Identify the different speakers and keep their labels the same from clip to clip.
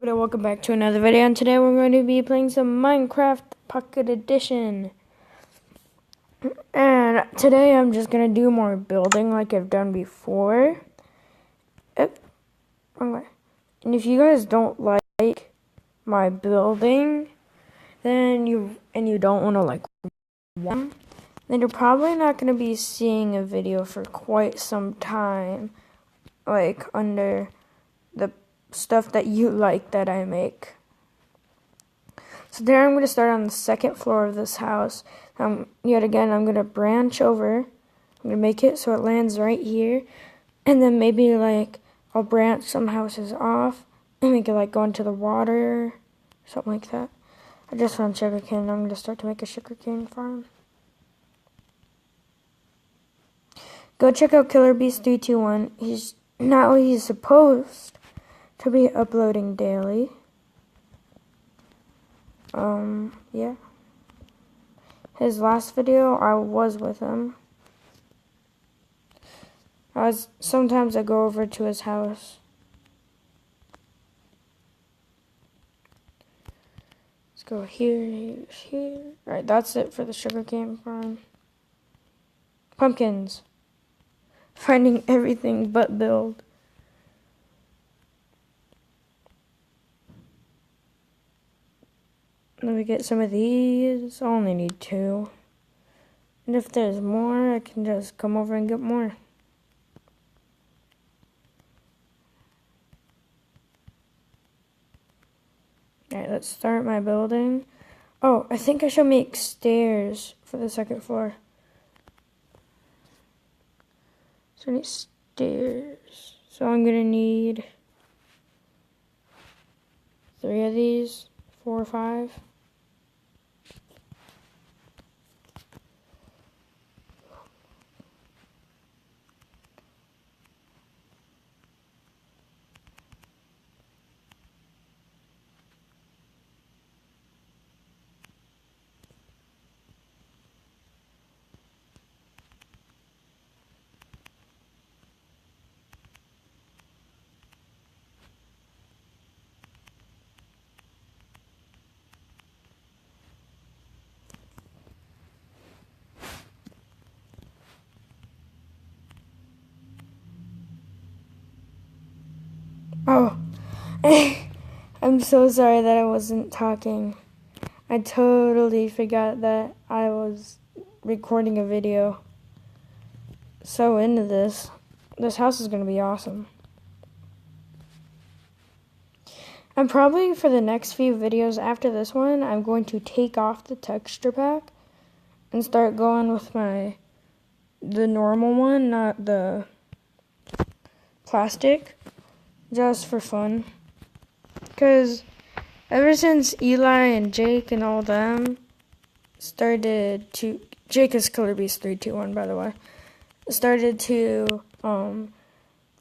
Speaker 1: Welcome back to another video, and today we're going to be playing some Minecraft Pocket Edition. And today I'm just going to do more building like I've done before. Wrong way. And if you guys don't like my building, then you don't want to like one, then you're probably not going to be seeing a video for quite some time, like under the stuff that you like that I make. So there I'm going to start on the second floor of this house. Yet again, I'm going to branch over. I'm going to make it so it lands right here. And then maybe like I'll branch some houses off and make it like go into the water, something like that. I just found sugarcane. I'm going to start to make a sugarcane farm. Go check out Killer Beast 321. He's supposed to be uploading daily. Yeah. His last video, I was with him. Sometimes I go over to his house. Let's go here. Alright, that's it for the sugarcane farm. Pumpkins. Finding everything but build. Let me get some of these. I only need 2. And if there's more, I can just come over and get more. Alright, let's start my building. Oh, I think I should make stairs for the second floor. So I need stairs. So I'm gonna need 3 of these, 4 or 5. Oh, I'm so sorry that I wasn't talking. I totally forgot that I was recording a video. So into this. This house is going to be awesome. I'm probably, for the next few videos after this one, I'm going to take off the texture pack and start going with the normal one, not the plastic. Just for fun. Because ever since Eli and Jake and all them started to... Jake is Killer Beast 321, by the way. Started to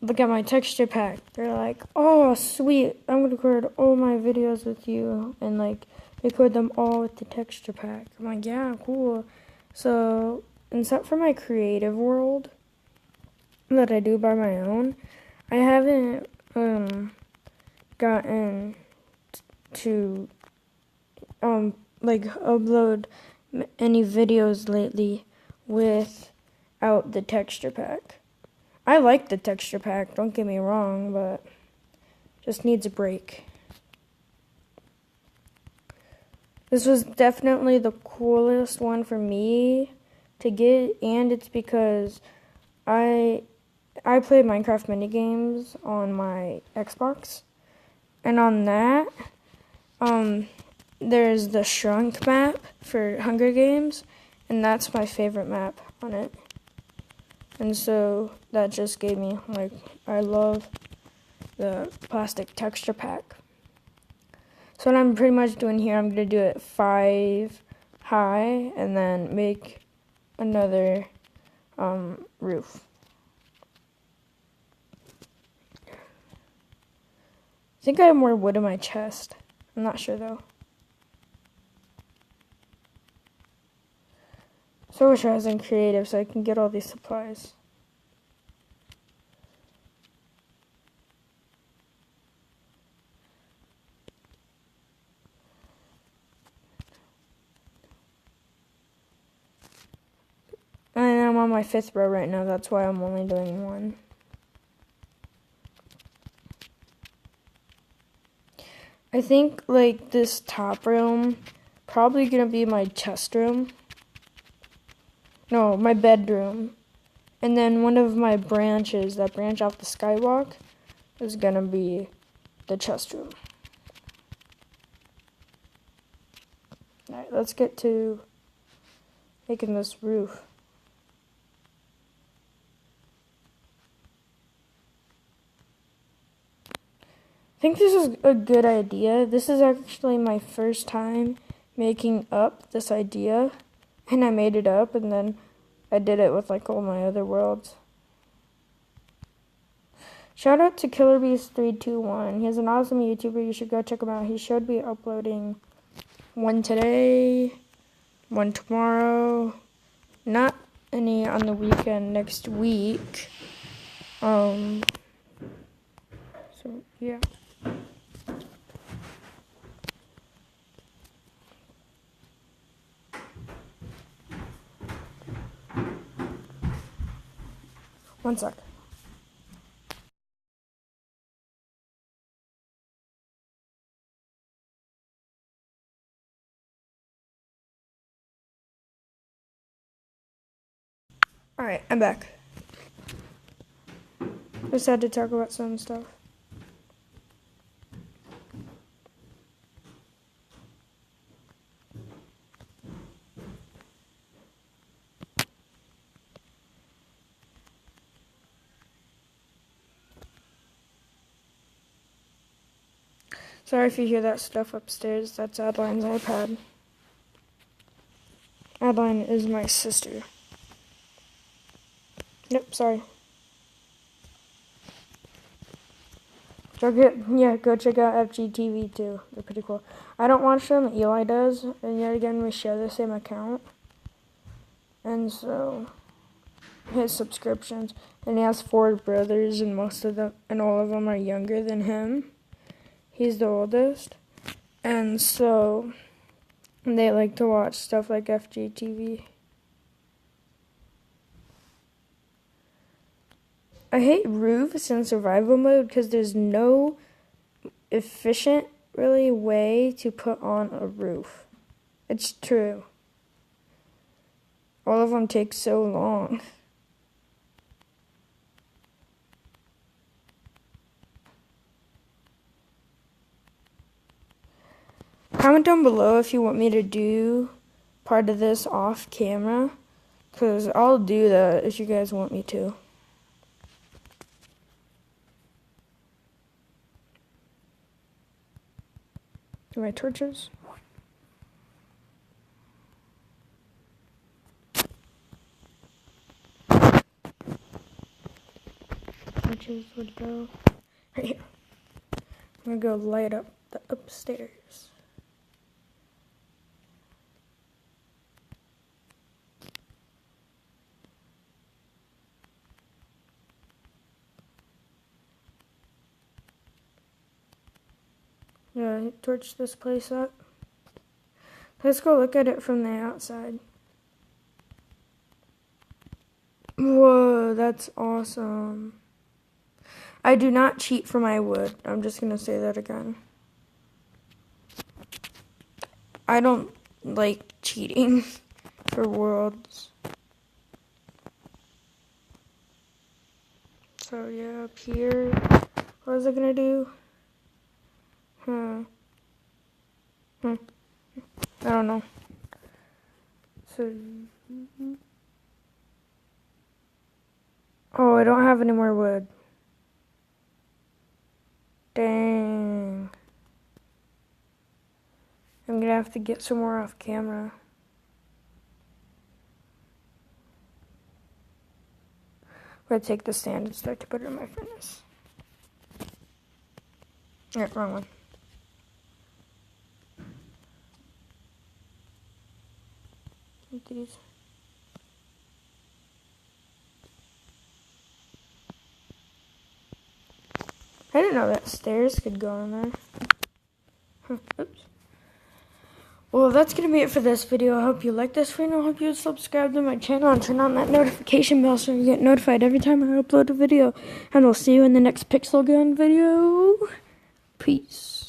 Speaker 1: look at my texture pack. They're like, oh, sweet. I'm going to record all my videos with you. And, like, record them all with the texture pack. I'm like, yeah, cool. So, except for my creative world that I do by my own, I haven't... gotten to like upload any videos lately without the texture pack. I like the texture pack, don't get me wrong, but just needs a break. This was definitely the coolest one for me to get, and it's because I play Minecraft minigames on my Xbox, and on that, there's the Shrunk map for Hunger Games, and that's my favorite map on it. And so that just gave me, like, I love the plastic texture pack. So what I'm pretty much doing here, I'm going to do it 5 high, and then make another roof. I think I have more wood in my chest. I'm not sure though. So I wish I was in creative so I can get all these supplies. I'm on my 5th row right now. That's why I'm only doing one. I think, like, this top room probably gonna be my chest room. No, my bedroom. And then one of my branches that branch off the skywalk is gonna be the chest room. Alright, let's get to making this roof. I think this is a good idea. This is actually my first time making up this idea. And I made it up, and then I did it with like all my other worlds. Shout out to KillerBeast321. He's an awesome YouTuber. You should go check him out. He should be uploading one today, one tomorrow, not any on the weekend next week. So yeah. One sec. Alright, I'm back. Just had to talk about some stuff. Sorry if you hear that stuff upstairs. That's Adeline's iPad. Adeline is my sister. Yep, sorry. Go check out FGTV too. They're pretty cool. I don't watch them, Eli does, and yet again we share the same account. And so his subscriptions, and he has 4 brothers, and most of them and all of them are younger than him. He's the oldest. And so they like to watch stuff like FGTV. I hate roofs in survival mode because there's no efficient, really, way to put on a roof. It's true. All of them take so long. Comment down below if you want me to do part of this off camera, because I'll do that if you guys want me to. My torches. Torches would go right here. I'm gonna go light up the upstairs. Yeah, torch this place up. Let's go look at it from the outside. Whoa, that's awesome. I do not cheat for my wood. I'm just going to say that again. I don't like cheating for worlds. So yeah, up here, what was I going to do? I don't know. So, oh, I don't have any more wood. Dang. I'm gonna have to get some more off camera. I'm gonna take the stand and start to put it in my furnace. Yeah, wrong one. These. I didn't know that stairs could go in there. Oops. Well, that's going to be it for this video. I hope you like this video. I hope you subscribe to my channel and turn on that notification bell so you get notified every time I upload a video. And we'll see you in the next Pixel Gun video. Peace.